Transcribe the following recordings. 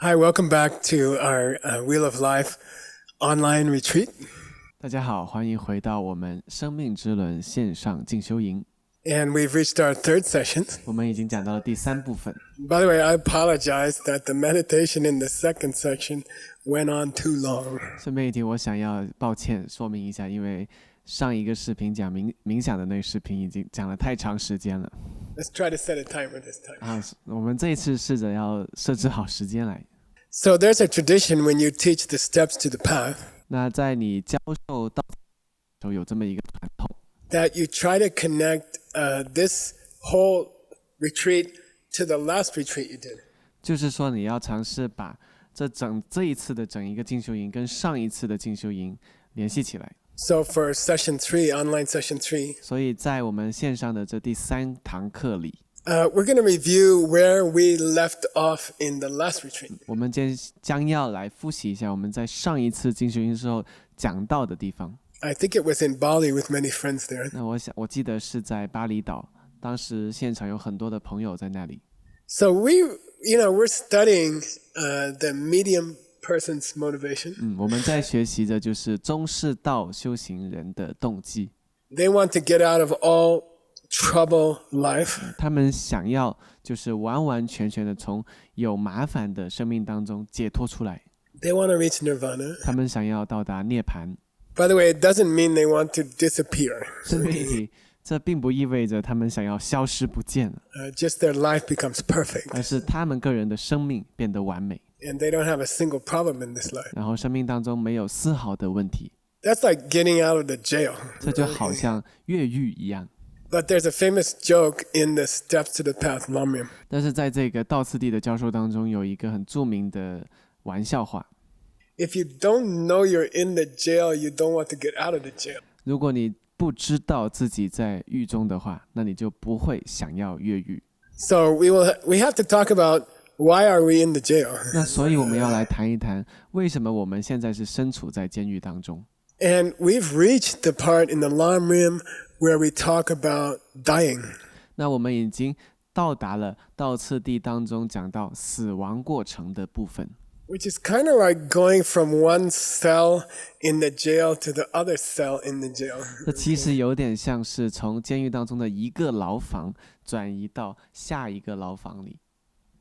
Hi, welcome back to our Wheel of Life online retreat. 大家好，欢迎回到我们生命之轮线上进修营。And we've reached our third session. 我们已经讲到了第3部分。By the way, I apologize that the meditation in the second section went on too long. 顺便一提，我想要抱歉说明一下，因为上一个视频讲冥想的那个视频已经讲了太长时间了。Let's try to set a timer this time. 我们这一次试着要设置好时间来。So there's a tradition when you teach the steps to the path 那在你教授道的时候，有这么一个传统， that you try to connect this whole retreat to the last retreat you did. 就是说你要尝试把这一次的整一个进修营跟上一次的进修营联系起来。So for session 3, online session 3, 所以在我们线上的这第3堂课里， we're going to review where we left off in the last retreat. 我们将要来复习一下我们在上一次进修营时候讲到的地方。 I think it was in Bali with many friends there. 那我记得是在巴厘岛，当时现场有很多的朋友在那里。 So we're studying the medium person's motivation. 我们在学习的就是中士道修行人的动机。 They want to get out of all trouble life. 他们想要就是完完全全的从有麻烦的生命当中解脱出来。 They want to reach nirvana. 他们想要到达涅槃。 By the way, it doesn't mean they want to disappear. 顺便一提，这并不意味着他们想要消失不见了， Just their life becomes perfect. 而是他们个人的生命变得完美， And they don't have a single problem in this life. 然后生命当中没有丝毫的问题。 That's like getting out of the jail. 这就好像越狱一样。 But there's a famous joke in the Steps to the Path Lamrim. 但是在这个道次第的教授当中，有一个很著名的玩笑话： If you don't know you're in the jail, you don't want to get out of the jail. 如果你不知道自己在狱中的话，那你就不会想要越狱。 So we have to talk about why are we in the jail? 那所以我们要来谈一谈，为什么我们现在是身处在监狱当中。 And we've reached the part in the Lamrim where we talk about dying. 那我们已经到达了道次第当中讲到死亡过程的部分， Which is kind of like going from one cell in the jail to the other cell in the jail. 这其实有点像是从监狱当中的一个牢房转移到下一个牢房里。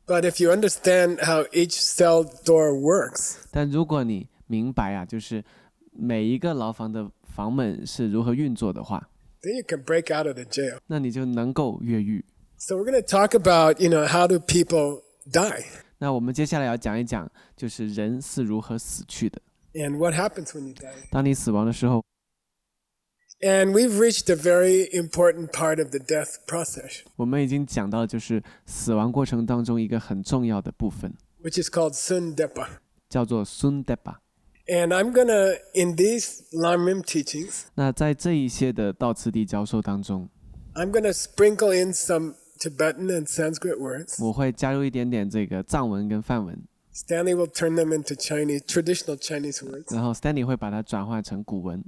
But if you understand how each cell door works, 但如果你明白就是每一个牢房的房门是如何运作的话， then you can break out of the jail. 那你就能够越狱。 So we're going to talk about, how do people die 那我们接下来要讲一讲，就是人是如何死去的。 and what happens when you die. 当你死亡的时候， And we've reached a very important part of the death process, 我们已经讲到就是死亡过程当中一个很重要的部分， which is called Sundepa. 叫做 Sundepa。 And I'm going to, in these Lamrim teachings, 那在这一些的道次第教授当中， I'm going to sprinkle in some Tibetan and Sanskrit words. 我会加入一点点这个藏文跟梵文， Stanley will turn them into traditional Chinese words. 然后 Stanley 会把它转换成古文。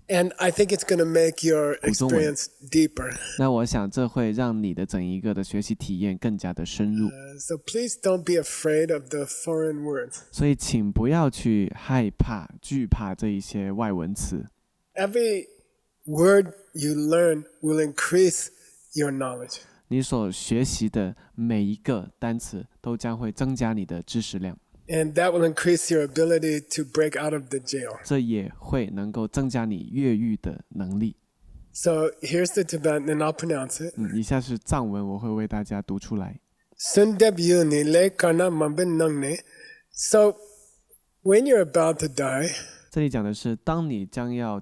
And I think it's going to make your experience deeper. 那我想这会让你的整一个的学习体验更加的深入。 So please don't be afraid of the foreign words. 所以请不要去害怕、惧怕这一些外文词。 Every word you learn will increase your knowledge. 你所学习的每一个单词都将会增加你的知识量， And that will increase your ability to break out of the jail. 这也会能够增加你越狱的能力。 So here's the Tibetan, and I'll pronounce it. 以下是藏文，我会为大家读出来。 Sundeb yuni le kana mambin nangne. So when you're about to die, 这里讲的是，当你将要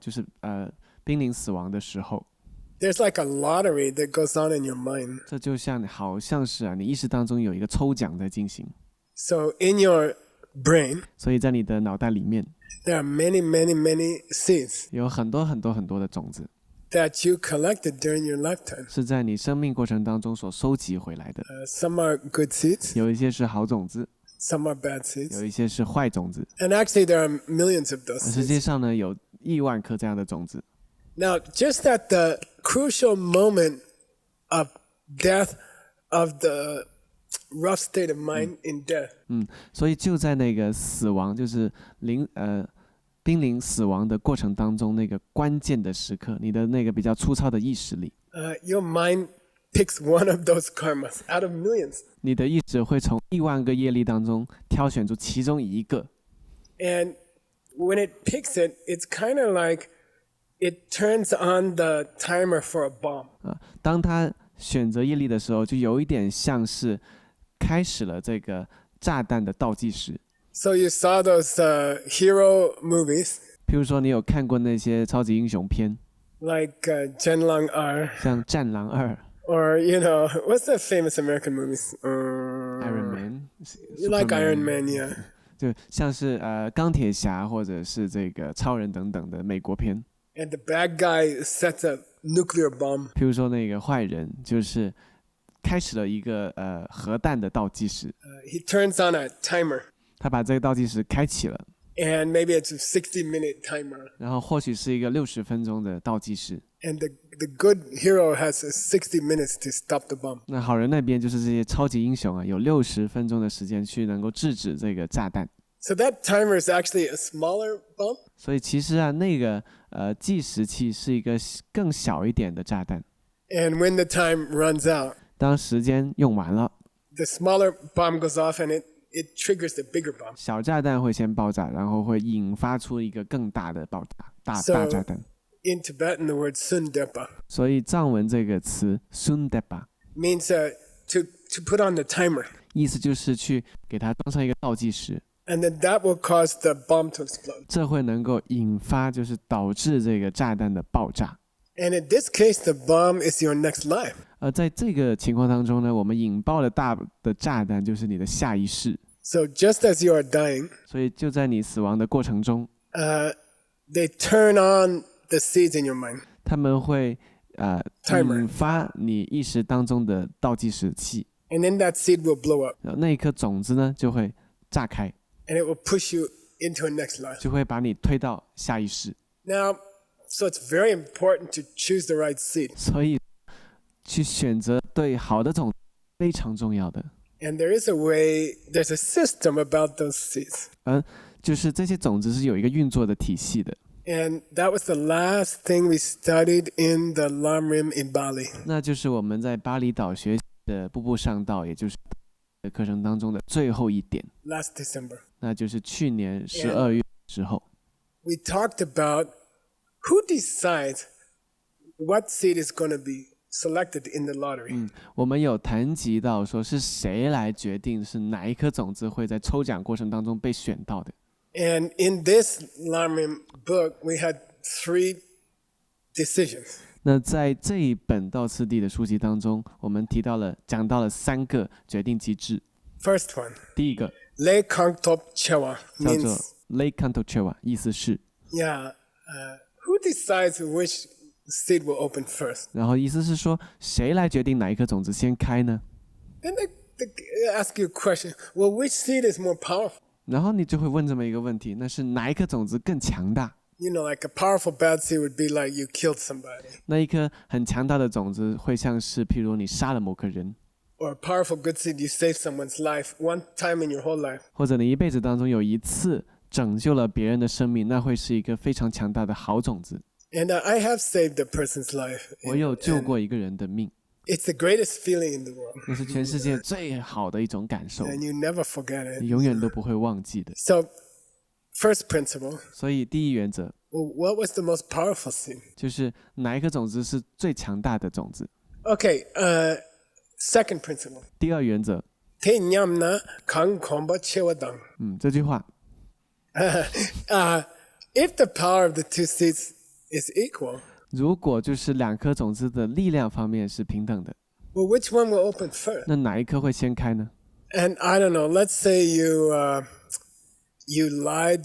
濒临死亡的时候， there's like a lottery that goes on in your mind. 这就好像是你意识当中有一个抽奖在进行。 So in your brain, 所以在你的脑袋里面 there are many, many, many seeds 有很多很多很多的种子， that you collected during your lifetime. 是在你生命过程当中所收集回来的。 Some are good seeds, 有一些是好种子， some are bad seeds. 有一些是坏种子。 And actually, there are millions of those 实际 seeds. 上呢，有亿万颗这样的种子。 Now, just at the crucial moment of death of the rough state of mind in death. 所以就在那个死亡，就是濒临死亡的过程当中，那个关键的时刻，你的那个比较粗糙的意识里， Your mind picks one of those karmas out of millions. 你的意识会从10000个业力当中挑选出其中一个。 And when it picks it, it's kind of like it turns on the timer for a bomb. 当他选择业力的时候，就有一点像是开始了这个炸弹的倒计时。 So you saw those hero movies 譬如说，你有看过那些超级英雄片， like Zhenlang R, 像《战狼2》、 or what's the famous American movies? Iron Man， You like Iron Man, yeah. 就像是钢铁侠或者是这个超人等等的美国片。 And the bad guy sets a nuclear bomb. 譬如说，那个坏人就是开始了一个核弹的倒计时， He turns on a timer, 他把这个倒计时开启了， and maybe it's a 60-minute timer. 然后或许是一个60分钟的倒计时。 And the good hero has 60 minutes to stop the bomb. 那好人那边就是这些超级英雄啊，有60分钟的时间去能够制止这个炸弹。 So that timer is actually a smaller bomb. 所以其实啊，那个计时器是一个更小一点的炸弹。 And when the time runs out, 当时间用完了， the smaller bomb goes off and it triggers the bigger bomb. 小炸弹会先爆炸，然后会引发出一个更大的爆炸，大 So- 炸弹。 In Tibetan, the word sundepa 所以藏文这个词 sundepa means to put on the timer. 意思就是去给它装上一个倒计时， And then that will cause the bomb to explode. 这会能够引发，就是导致这个炸弹的爆炸。 And in this case, the bomb is your next life. 而在这个情况当中呢，我们引爆的大的炸弹就是你的下一世。 So just as you are dying, 所以就在你死亡的过程中， they turn on the seeds in your mind. 他们会Timer 引发你意识当中的倒计时器， And then that seed will blow up 然后那一颗种子呢就会炸开， and it will push you into a next life. 就会把你推到下一世。 Now, so it's very important to choose the right seed. 所以去选择对好的种子非常重要的。 And there is a way, there's a system about those seeds. 就是这些种子是有一个运作的体系的。 And that was the last thing we studied in the Lamrim in Bali. 那就是我们在巴厘岛学习的步步上道，也就是课程当中的最后一点， Last December. 那就是去年12月之后， We talked about who decides what seed is going to be selected in the lottery. 我们有谈及到说是谁来决定是哪一颗种子会在抽奖过程当中被选到的。 And in this Lamrim book, we had 3 decisions. 那在这一本道次第的书籍当中，我们讲到了3个决定机制。 First one, 第一个 Le Kangtop Chewa 叫做 means, Lei Kantochewa， 意思是， who decides which seed will open first? 然后意思是说，谁来决定哪一颗种子先开呢？ Then they ask you a question. Well, which seed is more powerful? 然后你就会问这么一个问题，那是哪一颗种子更强大？ Like a powerful bad seed would be like you killed somebody. 那一颗很强大的种子会像是，譬如你杀了某个人， Or a powerful good seed, you save someone's life one time in your whole life. 或者你一辈子当中有一次拯救了别人的生命，那会是一个非常强大的好种子。 And I have saved a person's life. 我有救过一个人的命， It's the greatest feeling in the world. 那是全世界最好的一种感受， And you never forget 你 it. 永远都不会忘记的。 So, first principle, 所以第一原则 what was the most powerful seed? 就是哪一颗种子是最强大的种子。 Okay, second principle. 第二原则， Te nyamna kang komba chewadang. 这句话， If the power of the 2 seeds is equal, 如果就是2颗种子的力量方面是平等的， well, which one will open first? 那哪一颗会先开呢？ And I don't know. Let's say you lied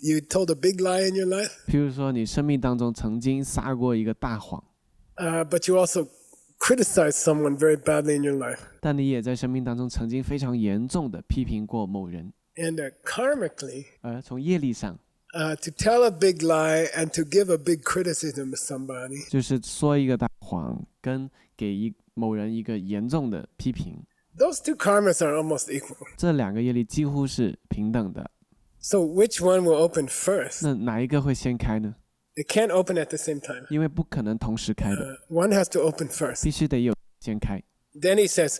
you told a big lie in your life, 譬如说，你生命当中曾经撒过一个大谎， but you also criticized someone very badly in your life. 但你也在生命当中曾经非常严重的批评过某人， And karmically, 而从业力上， to tell a big lie and to give a big criticism to somebody, 就是说一个大谎，跟给某人一个严重的批评， Those two karmas are almost equal. 这两个业力几乎是平等的。So which one will open first? 那哪一个会先开呢？ It can't open at the same time. 因为不可能同时开的， One has to open first. 必须得有先开。 Then he says,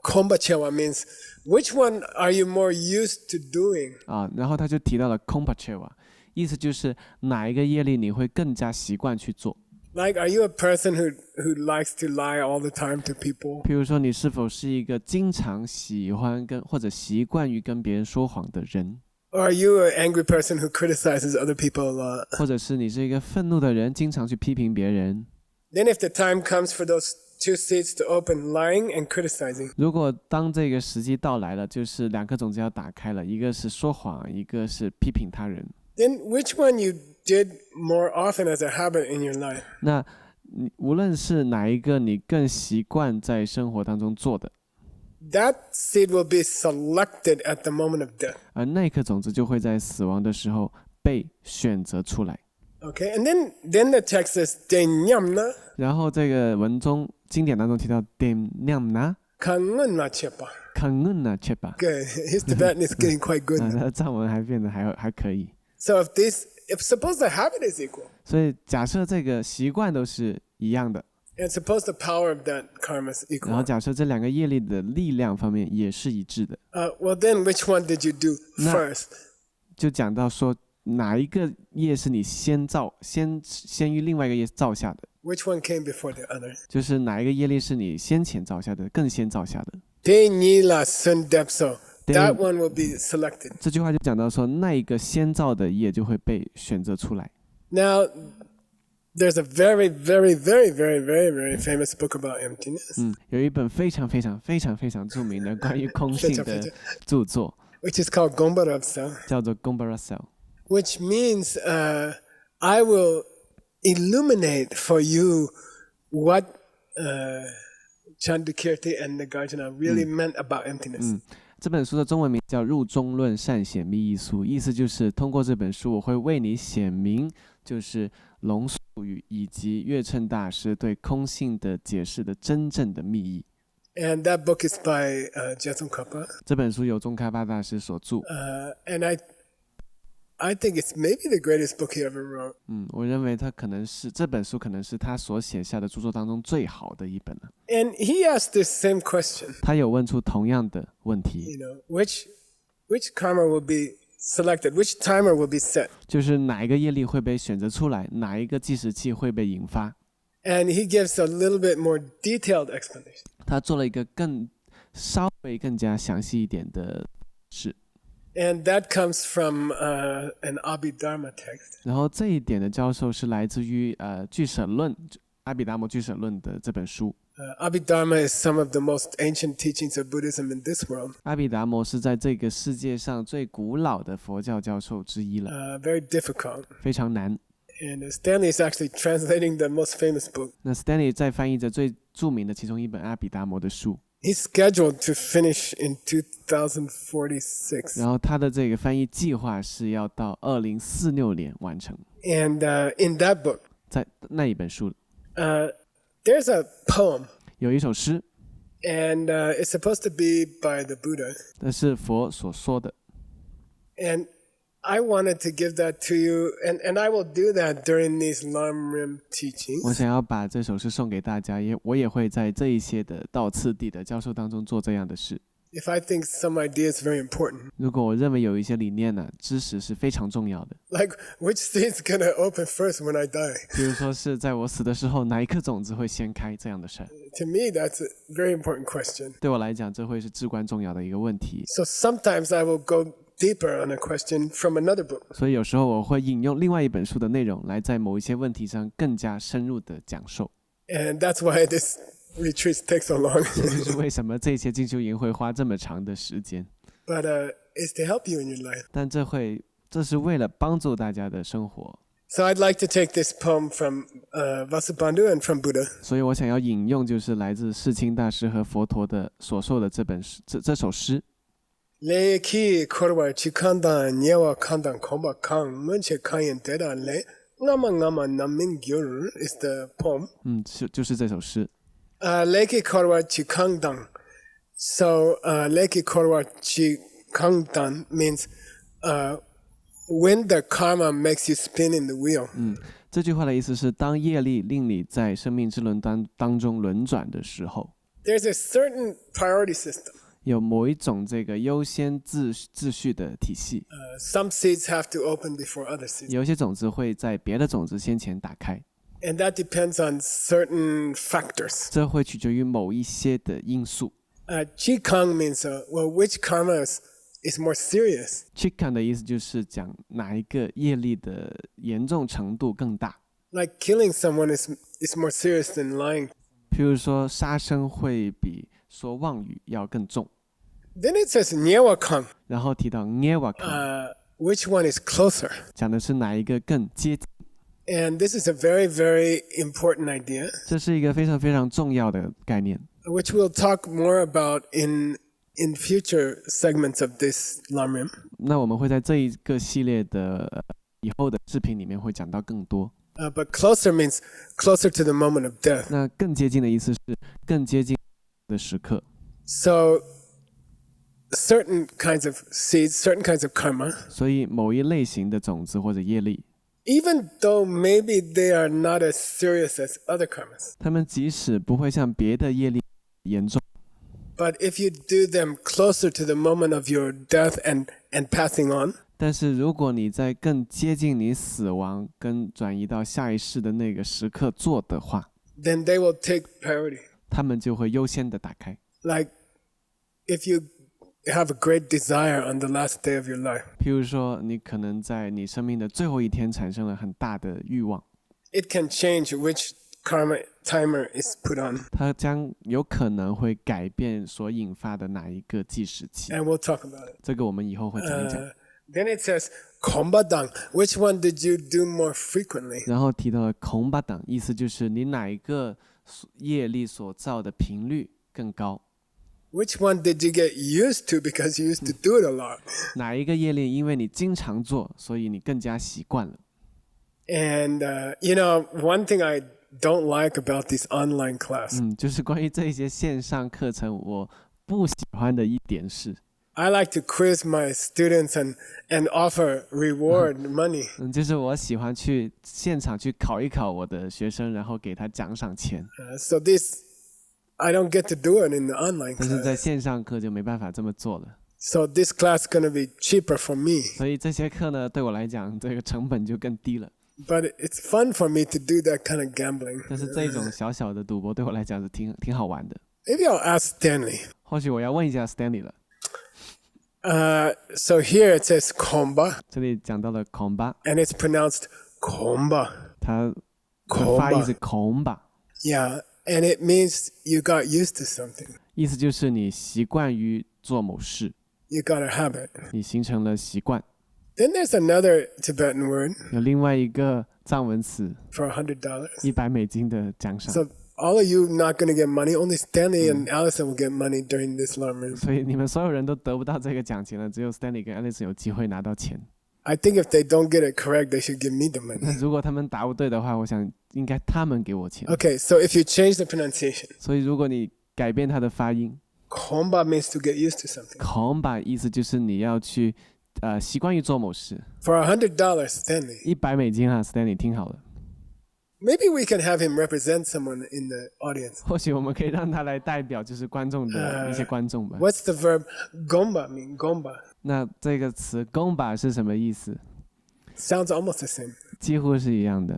Kombachewa means, which one are you more used to doing? 啊，然后他就提到了 kompacheva， 意思就是哪一个业力你会更加习惯去做。 Like, are you a person who likes to lie all the time to people? 譬如说，你是否是一个经常喜欢或者习惯于跟别人说谎的人， Or are you an angry person who criticizes other people a lot? 或者是你是一个愤怒的人，经常去批评别人？ Then if the time comes for those two seeds to open, lying and criticizing, 如果当这个时机到来了，就是两颗种子要打开了，一个是说谎，一个是批评他人。 then which one you did more often as a habit in your life? 那你无论是哪一个你更习惯在生活当中做的， That seed will be selected at the moment of death. 而那颗种子就会在死亡的时候被选择出来。 Okay, and then the text says, "Denyamna 然后这个文中经典当中提到 dem nyamna kangunna chepa." kanguna chepa， Good. His Tibetan is getting quite good 他 now. 的藏文还变得还可以。 So if suppose the habit is equal, 所以假设这个习惯都是一样的， and suppose the power of that karma is 然后 equal, 假设这两个业力的力量方面也是一致的， well then which one did you do No. first? 就讲到说哪一个业是你先于另外一个业造下的， Which one came before the other? 就是哪一个业力是你先前造下的，更先造下的。 Denila sundepso. Then- That one will be selected. 这句话就讲到说，那一个先造的业就会被选择出来。 Now, there's a very, very, very, very, very, very famous book about emptiness, 有一本非常著名的关于空性的著作， which is called Gomba Rabsa, 叫做 Gombarasel， which means I will illuminate for you what Chandrakirti and Nagarjuna really meant about emptiness. 这本书的中文名叫《入中论善显密意疏》，意思就是通过这本书，我会为你显明，就是龙树语以及月称大师对空性的解释的真正的密意。 And that book is by Jetsun Kappa. 这本书由宗喀巴大师所著， And I think it's maybe the greatest book he ever wrote. 我认为这本书可能是他所写下的著作当中最好的一本了。 And he asked this same question, 他有问出同样的问题， you know, which karma will be selected, which timer will be set. 就是哪一个业力会被选择出来，哪一个计时器会被引发。 And he gives a little bit more detailed explanation. 他做了一个稍微更加详细一点的事。 And that comes from an Abhidharma text. 然后这一点的教授是来自于俱舍论阿毗达摩俱舍论的这本书。 Abhidharma is some of the most ancient teachings of Buddhism in this world. 阿毗达摩是在这个世界上最古老的佛教教授之一了， Very difficult. 非常难。 And Stanley is actually translating the most famous book. 那 Stanley 在翻译着最著名的其中一本阿毗达摩的书， He's scheduled to finish in 2046. 然后他的这个翻译计划是要到2046年完成。 And in that book, 在那一本书 there's a poem, 有一首诗， and it's supposed to be by the Buddha. 那是佛所说的。 And I wanted to give that to you, and I will do that during these Lam-rim 我 teachings. 想要把这首诗送给大家，我也会在这一些的道次第的教授当中做这样的事。 If I think some idea is very important, 如果我认为有一些理念呢，知识是非常重要的， like which seed's gonna open first when I die? 比如说是在我死的时候，哪一颗种子会先开这样的事儿， To me, that's a very important question. 对我来讲，这会是至关重要的一个问题。 So sometimes I will go deeper on a question from another book. 所以有时候我会引用另外一本书的内容，来在某一些问题上更加深入的讲授。 And that's why this retreat takes so long. 这就是为什么这些进修营会花这么长的时间。But it's to help you in your life. 但这是为了帮助大家的生活。 So I'd like to take this poem from Vasubandhu and from Buddha. 所以我想要引用，就是来自世亲大师和佛陀的所说的这首诗。 Le ki korwa chikanda nyewa kandan komba kang munche kayen deda le ngama ngama naming gyur is the poem. 就是这首诗。 Le ki korwa chikandang So Leki Korwa Chi Kangdan means when the karma makes you spin in the wheel. 这句话的意思是，当业力令你在生命之轮当中轮转的时候， There's a certain priority system. 有某一种这个优先秩序的体系， Some seeds have to open before other seeds. 有一些种子会在别的种子先前打开， And that depends on certain factors. 这会取决于某一些的因素。Chi Kang means, which karma is more serious? Chikan 的意思就是讲哪一个业力的严重程度更大。 Like killing someone is more serious than lying. 譬如说，杀生会比说妄语要更重。 Then it says Nyewa Kang. 然后提到 Nyewakan， Which one is closer? 讲的是哪一个更接近。 And this is a very, very important idea, 这是一个非常非常重要的概念， which we'll talk more about in future segments of this Lamrim. 那我们会在这一个系列的以后的视频里面会讲到更多。 But closer means closer to the moment of death. 那更接近的意思是更接近的时刻。 So certain kinds of seeds, certain kinds of karma, 所以某一类型的种子或者业力， even though maybe they are not as serious as other karmas, 它们即使不会像别的业力严重， but if you do them closer to the moment of your death and passing on, 但是如果你在更接近你死亡跟转移到下一世的那个时刻做的话， then they will take priority. 它们就会优先的打开。 Like if you have a great desire on the last day of your life, 譬如说，你可能在你生命的最后一天产生了很大的欲望， it can change which karma timer is put on. 它将有可能会改变所引发的哪一个计时器。 And we'll talk about it. 这个我们以后会讲一讲。 Then it says, Kombadang, which one did you do more frequently? 然后提到了孔巴党，意思就是你哪一个业力所造的频率更高， Which one did you get used to because you used to do it a lot? 哪一个业力因为你经常做，所以你更加习惯了。 And, one thing I don't like about this online class, 就是关于这一些线上课程，我不喜欢的一点是， I like to quiz my students and offer reward money. 就是我喜欢去现场去考一考我的学生，然后给他奖赏钱。 So this, I don't get to do it in the online 但是在 class. 线上课就没办法这么做了， So this class is going to be cheaper for me. 所以这些课呢，对我来讲，这个成本就更低了。 But it's fun for me to do that kind of gambling. 但是这种小小的赌博对我来讲是挺好玩的。 Maybe I'll ask Stanley. 或许我要问一下 Stanley 了。 So here it says Komba, 这里讲到了 komba， and it's pronounced Komba. 它的发音是 komba， Yeah, and it means you got used to something. 意思就是你习惯于做某事， You got a habit. 你形成了习惯。 Then there's another Tibetan word 有另外一个藏文词for $100. ，$100的奖赏。 So all of you not going to get money. Only Stanley and Allison will get money during this Lamrim. 所以你们所有人都得不到这个奖金了，只有 Stanley 跟 Alison 有机会拿到钱。 I think if they don't get it correct, they should give me the money. 如果他们答不对的话，我想应该他们给我钱。 Okay, so if you change the pronunciation, 所以如果你改变它的发音 Komba means to get used to something. ，komba 意思就是你要去习惯于做某事。 For $100, Stanley, $100啊 ，Stanley 听好了， maybe we can have him represent someone in the audience. 或许我们可以让他来代表就是观众的一些观众吧。 What's the verb gomba mean? Gomba 那这个词 gomba 是什么意思？ sounds almost the same. 几乎是一样的。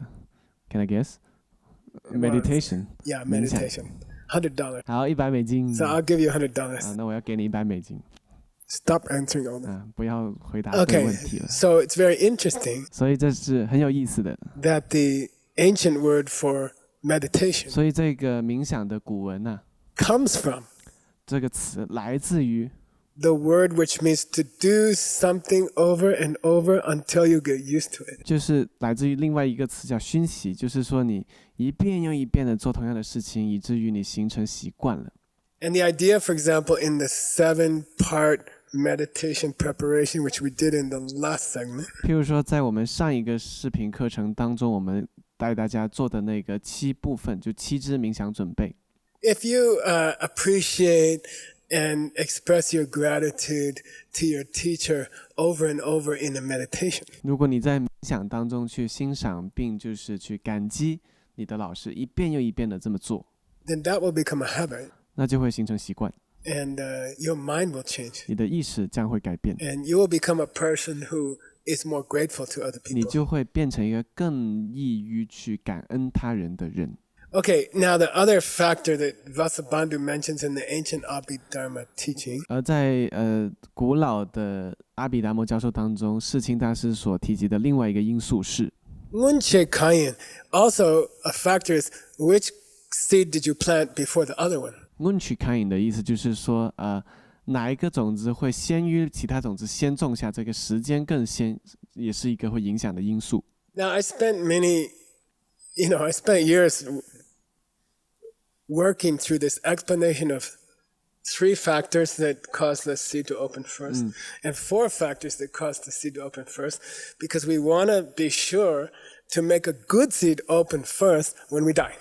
Can I guess? Meditation。 Yeah, 冥想 meditation. $100. 好$100。 So I'll give you $100. 那我要给你$100。 Stop answering all that. 不要回答这个 Okay, 问题了。 so it's very interesting 所以这是很有意思的。 that the ancient word for meditation 所以这个冥想的古文啊， comes from 这个词来自于 the word which means to do something over and over until you get used to it. 就是来自于另外一个词叫熏习，就是说你一遍又一遍的做同样的事情，以至于你形成习惯了。 And the idea, for example, in the 7-part meditation preparation, which we did in the last segment, 譬如说，在我们上一个视频课程当中，我们带大家做的那个7部分，就7支冥想准备。 if you appreciate and express your gratitude to your teacher over and over in a meditation. 如果你在冥想当中去欣赏并就是去感激你的老师，一遍又一遍的这么做， Then that will become a habit, 那就会形成习惯， and your mind will change. 你的意识将会改变， And you will become a person who is more grateful to other 你 people. 就会变成一个更易于去感恩他人的人。Okay, now the other factor that Vasubandhu mentions in the ancient Abhidharma teaching 而在古老的阿毗达摩教授当中，世亲大师所提及的另外一个因素是 Munche Kayan. Also, a factor is which seed did you plant before the other one? Munchi Kain 的意思就是说，哪一个种子会先于其他种子先种下，这个时间更先，也是一个会影响的因素。 Now, I spent years working through this explanation of 3 factors that cause the seed to open first and 4 factors that cause the seed to open first, because we want to be sure to make a good seed open first when we die.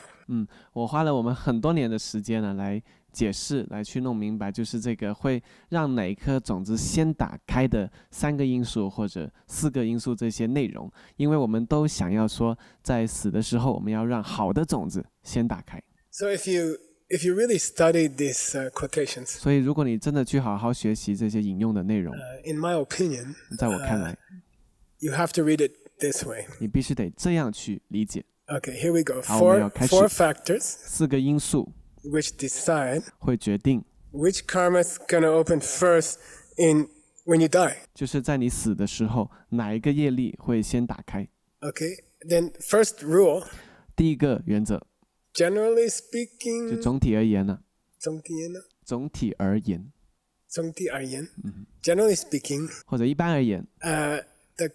我花了我们很多年的时间呢，来解释，来去弄明白，就是这个会让哪一颗种子先打开的3个因素或者4个因素这些内容，因为我们都想要说，在死的时候，我们要让好的种子先打开。 So if you really study these quotations, 所以，如果你真的去好好学习这些引用的内容， in my opinion, 在我看来， you have to read it this way. 你必须得这样去理解。 Okay, here we go. 好，我们要开始。 Four factors 4个因素 which decide 会决定， which karma is going to open first when you die. 就是在你死的时候，哪一个业力会先打开。 Okay, then first rule, 第一个原则， generally 就 speaking, 总体而言呢， 总体而言, generally speaking, 或者一般而言， the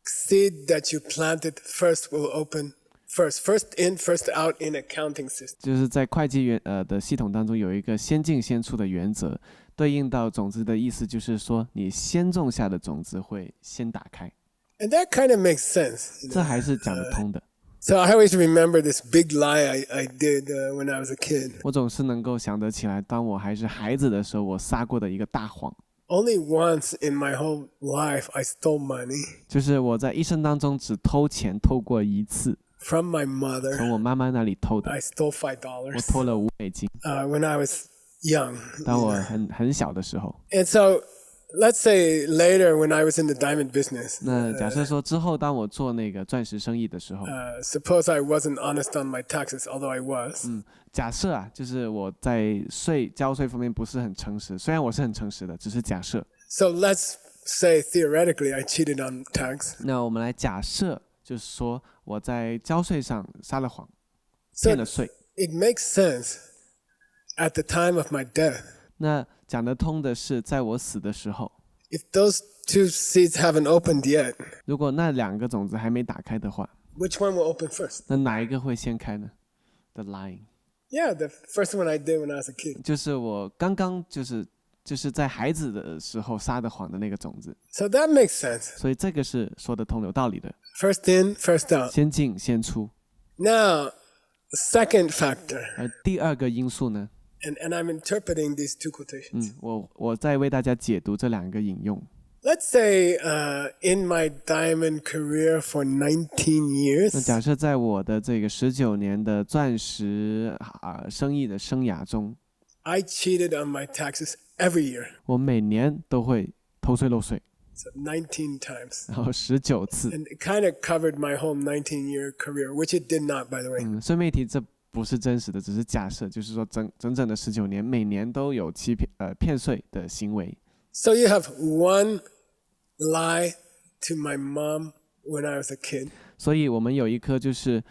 seed that you planted first will open first in, first out in accounting system. 就是在会计的系统当中有一个先进先出的原则，对应到种子的意思就是说，你先种下的种子会先打开， And that kind of makes sense. 这还是讲得通的。 So I always remember this big lie I did when I was a kid. 我总是能够想得起来，当我还是孩子的时候，我撒过的一个大谎， Only once in my whole life I stole money 就是我在一生当中只偷钱偷过一次， from my mother. 从我妈妈那里偷的， I stole 我$5偷了$5， when I was young. 当我很小的时候。 And so let's say later when I was in the diamond business, 那假设说之后，当我做那个钻石生意的时候， suppose I wasn't honest on my taxes, although I was. 假设啊，就是我在交税方面不是很诚实，虽然我是很诚实的，只是假设。 So let's say theoretically I cheated on tax. 那我们来假设，就是说我在交税上撒了谎， So 骗了税。 it makes sense at the time of my death. 那讲得通的是，在我死的时候， If those 2 seeds haven't opened yet, 如果那2个种子还没打开的话， which one will open first? 那哪一个会先开呢 ？The lying， Yeah, the first one I did when I was a kid. 就是我刚刚就是在孩子的时候撒的谎的那个种子， So that makes sense. 所以这个是说得通有道理的。 First in, first out. 先进先出。 Now, second factor, 而第2个因素呢， and I'm interpreting these 2 quotations. 我在为大家解读这2个引用。 Let's say in my diamond career for 19那 years, 假设在我的这个19年的钻石生意的生涯中， I cheated on my taxes every year. 我每年都会偷税漏税， So 19 times. 然后19次。 And it kind of covered my whole 19-year career, which it did not, by the way. 顺便一提，这不是真实的，只是假设，就是说整整的19年，每年都有骗税的行为。 So you have one lie to my mom when I was a kid. 所以我们有一颗就是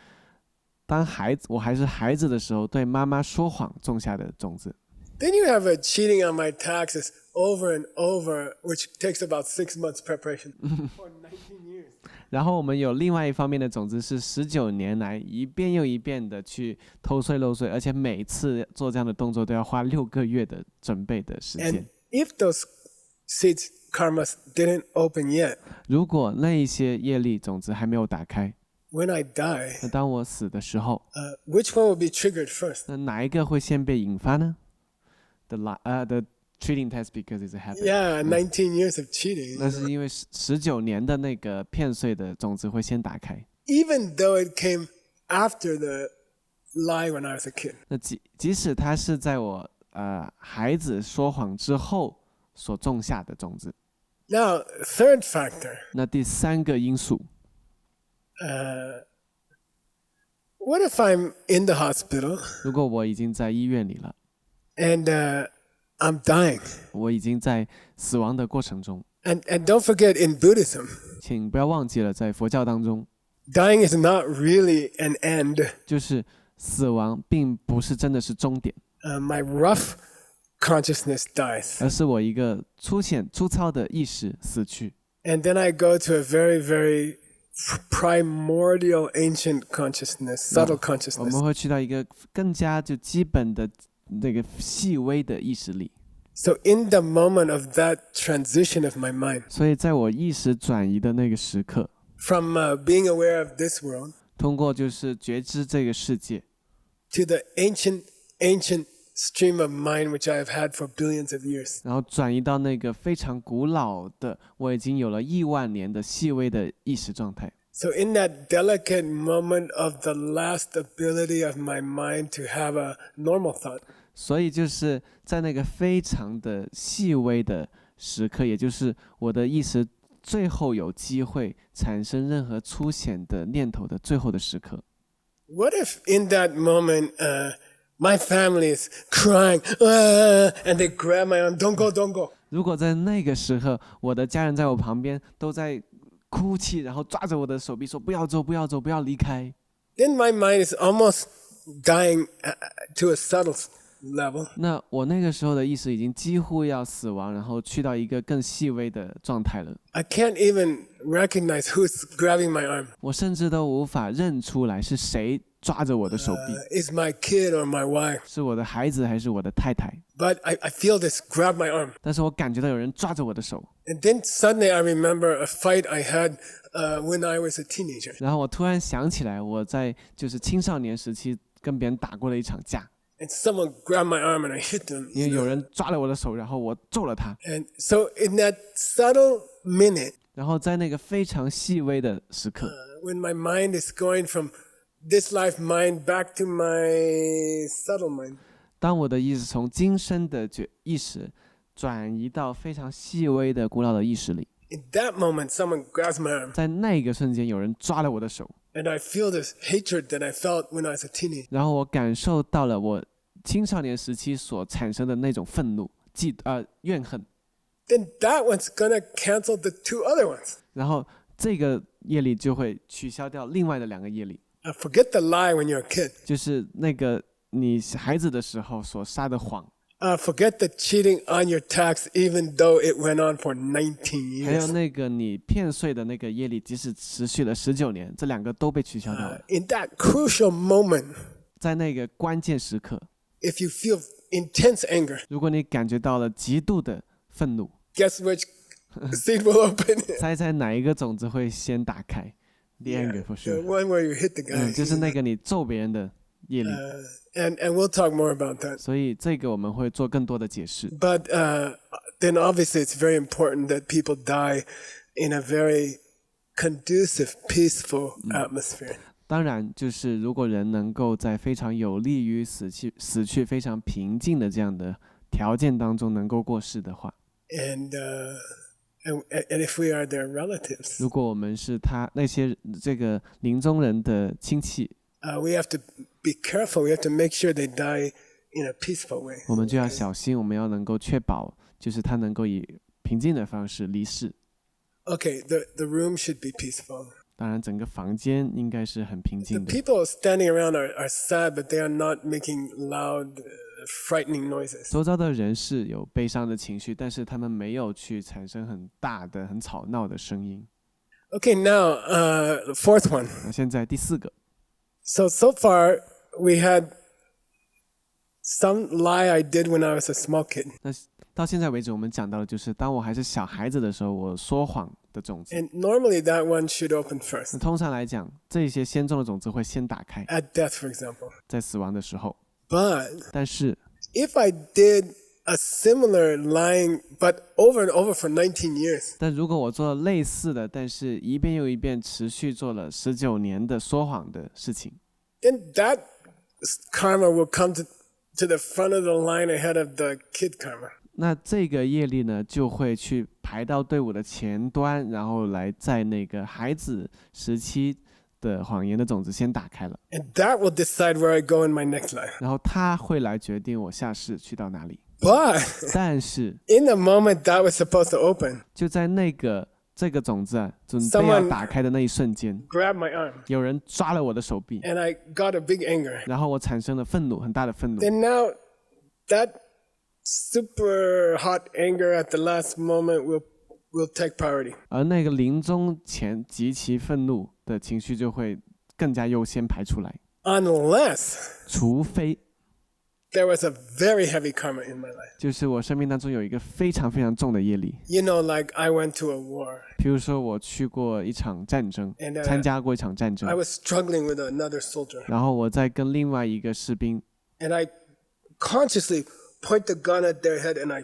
当我还是孩子的时候，对妈妈说谎种下的种子。 Then you have a cheating on my taxes over and over, which takes about 6 months preparation for 19 years. 然后我们有另外一方面的种子是19年来一遍又一遍的去偷税漏税，而且每次做这样的动作都要花6个月的准备的时 And 间。 if those seeds, karmas, didn't open yet, 如果那一些业力种子还没有打开， when I die, 那当我死的时候， which one will be triggered first? 那哪一个会先被引发呢？的 cheating test because it's a habit. Yeah, 19 years of cheating. 那是因为19年的那个骗税的种子会先打开。Even though it came after the lie when I was a kid. 那即使它是在我孩子说谎之后所种下的种子。Now, third factor. 那第3个因素。What if I'm in the hospital? 如果我已经在医院里了 And I'm dying. 我已经在死亡的过程中。And don't forget, in Buddhism, 请不要忘记了，在佛教当中 dying is not really an end. 就是死亡并不是真的是终点， My rough consciousness dies. 而是我一个粗糙的意识死去。 And then I go to a very, very primordial ancient consciousness, subtle 我 consciousness. 们会去到一个更加就基本的那个细微的意识里。 So in the moment of that transition of my mind 所以在我意识转移的那个时刻， from being aware of this world 通过就是觉知这个世界， to the ancient stream of mind which I have had for billions of years. 然后转移到那个非常古老的，我已经有了亿万年的细微的意识状态。 So in that delicate moment of the last ability of my mind to have a normal thought, 所以就是在那个非常的细微的时刻，也就是我的意识最后有机会产生任何粗浅的念头的最后的时刻。 what if in that moment my family is crying and they grab my arm, don't go, don't go. 如果在那个时刻，我的家人在我旁边都在哭泣，然后抓着我的手臂说不要走，不要走，不要离开。 Then my mind is almost dying to a subtle level. 那我那个时候的意识已经几乎要死亡，然后去到一个更细微的状态了。 I can't even recognize who's grabbing my arm. 我甚至都无法认出来是谁抓着我的手臂， Is my kid or my wife? 是我的孩子还是我的太太。 But I feel this grab my arm. 但是我感觉到有人抓着我的手， And then suddenly I remember a fight I had when I was a teenager. 然后我突然想起来，我在就是青少年时期跟别人打过了一场架， And someone grabbed my arm and I hit them. 因为有人抓了我的手，然后我揍了他。 And so in that subtle minute, 然后在那个非常细微的时刻， when my mind is going from this life mind back to my subtle mind, 当我的意识从今生的意识转移到非常细微的古老的意识里， in that moment someone grabs my arm 在那个瞬间有人抓了我的手， and I feel this hatred that I felt when I was a teenager. 然后我感受到了我青少年时期所产生的那种愤怒、怨恨， Then that one's gonna cancel the two other ones. 然后这个业力就会取消掉另外的2个业力， Forget the lie when you're a kid. 就是那个你孩子的时候所撒的谎， Forget the cheating on your tax even though it went on for 19还有 years. 那个你骗税的那个业力，即使持续了19年，这2个都被取消掉了。 In that crucial moment, 在那个关键时刻， if you feel intense anger, 如果你感觉到了极度的愤怒， guess which seed will open? 猜哪一个种子会先打开 ？The anger for The sure， one where you hit the guy. 就是那个你揍别人的业力。 And we'll talk more about that. 所以这个我们会做更多的解释。 But then obviously it's very important that people die in a very conducive, peaceful atmosphere. 当然，就是如果人能够在非常有利于死去非常平静的这样的条件当中能够过世的话， And if we are their relatives, 如果我们是那些这个临终人的亲戚， we have to be careful. We have to make sure they die in a peaceful way. 我们就要小心，我们要能够确保，就是他能够以平静的方式离世。 Okay, the room should be peaceful. 当然，整个房间应该是很平 The 静的。 people standing around are sad, but they are not making loud, frightening noises. 周遭的人是有悲伤的情绪，但是他们没有去产生很大的、很吵闹的声音。 Okay, now the fourth one. 那现在第4个， So far we had some lie I did when I was a small kid. 那到现在为止，我们讲到的就是当我还是小孩子的时候，我说谎的种子。 And normally that one should open 那 first. 通常来讲，这些先种的种子会先打开， At death, for example. 在死亡的时候。 But 但是 if I did a similar lying, but over and over for 19 years, 但如果我做了类似的，但是一遍又一遍持续做了19年的说谎的事情， then that karma will come to the front of the line ahead of the kid karma. 那这个业力呢，就会去排到队伍的前端，然后来在那个孩子时期的谎言的种子先打开了， And that will decide where I go in my next life. 然后他会来决定我下世去到哪里。 But 但是 in the moment that was supposed to open, 就在这个种子准备要打开的那一瞬间， grab my arm, 有人抓了我的手臂， and I got a big anger. 然后我产生了愤怒，很大的愤怒。 Then now that super hot anger at the last moment will take priority. 而那个临终前极其愤怒的情绪就会更加优先排出来， Unless 除非 there was a very heavy karma in my life. 就是我生命当中有一个非常非常重的业力， You know, like I went to a war. 譬如说我去过一场战争 And, 参加过一场战 I 争， was struggling with another soldier. 然后我在跟另外一个士兵， And I consciously point the gun at their head and I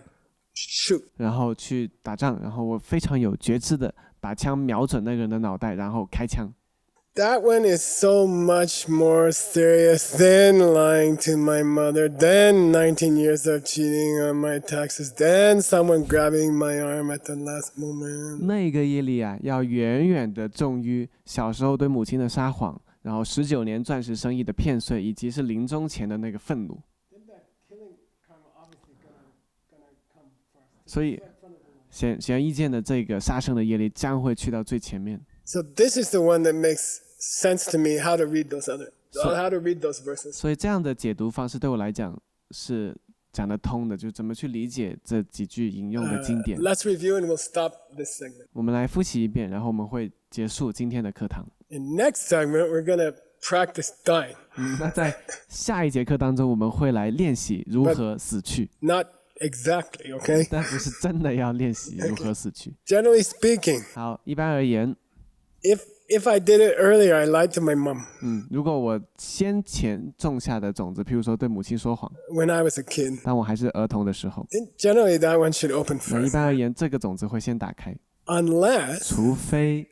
shoot. 然后去打仗，然后我非常有觉知的把枪瞄准那个人的脑袋，然后开枪。 That one is so much more serious than lying to my mother, than 19 years of cheating on my taxes, than someone grabbing my arm at the last moment. 那个业力啊，要远远的重于小时候对母亲的撒谎，然后19年钻石生意的骗税，以及是临终前的那个愤怒。所以显而易见的，这个杀生的业力将会去到最前面。 So this is the one that makes sense to me how to read how to read those verses. 所以这样的解读方式对我来讲是讲得通的，就怎么去理解这几句引用的经典。 Let's review and we'll stop this segment. 我们来复习一遍，然后我们会结束今天的课堂。 In next segment, we're going to practice dying. 那在下一节课当中，我们会来练习如何死去， Not exactly, okay? 但不是真的要练习如何死去。 Generally speaking, 好，一般而言， if I did it earlier, I lied to my mom 如果我先前种下的种子，譬如说对母亲说谎， when I was a kid. 当我还是儿童的时候， Then generally, that one should open 那一 first. 般而言，这个种子会先打开， Unless 除非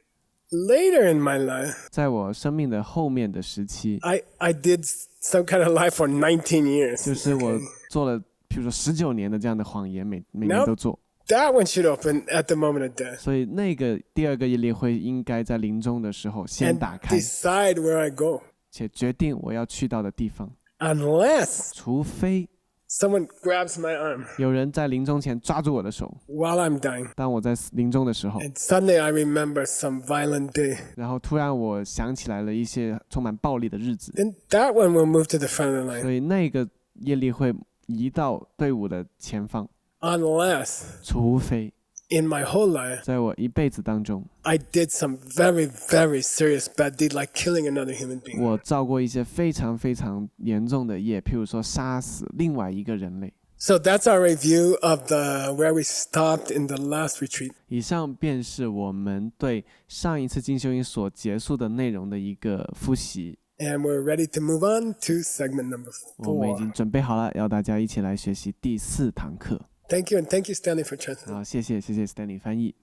later in my life, 在我生命的后面的时期， I did some kind of lie for 19 years. 就是我做了譬如说19年的这样的谎言，每年 Nope 都做， That one should open at the moment of death 所以那个第二个业力会应该在临终的时候先 and 打开， decide where I go. 且决定我要去到的地方， Unless 除非 someone grabs my arm 有人在临终前抓住我的手， while I'm dying. 当我在临终的时候， And suddenly I remember some violent day. 然后突然我想起来了一些充满暴力的日子， Then that one will move to the front of the 所 line. 以那个业力会移到队伍的前方， Unless 除非 in my whole life 在我一辈子当中， I did some very, very serious bad deed like killing another human being. 我造过一些非常非常严重的业，譬如说杀死另外一个人类。 So that's our review of where we stopped in the last retreat. 以上便是我们对上一次进修营所结束的内容的一个复习。 And we're ready to move on to segment number 我们已 4. 经准备好了，要大家一起来学习第4堂课。 Thank you, and thank you, Stanley, for translating. 好，谢谢 Stanley 翻译。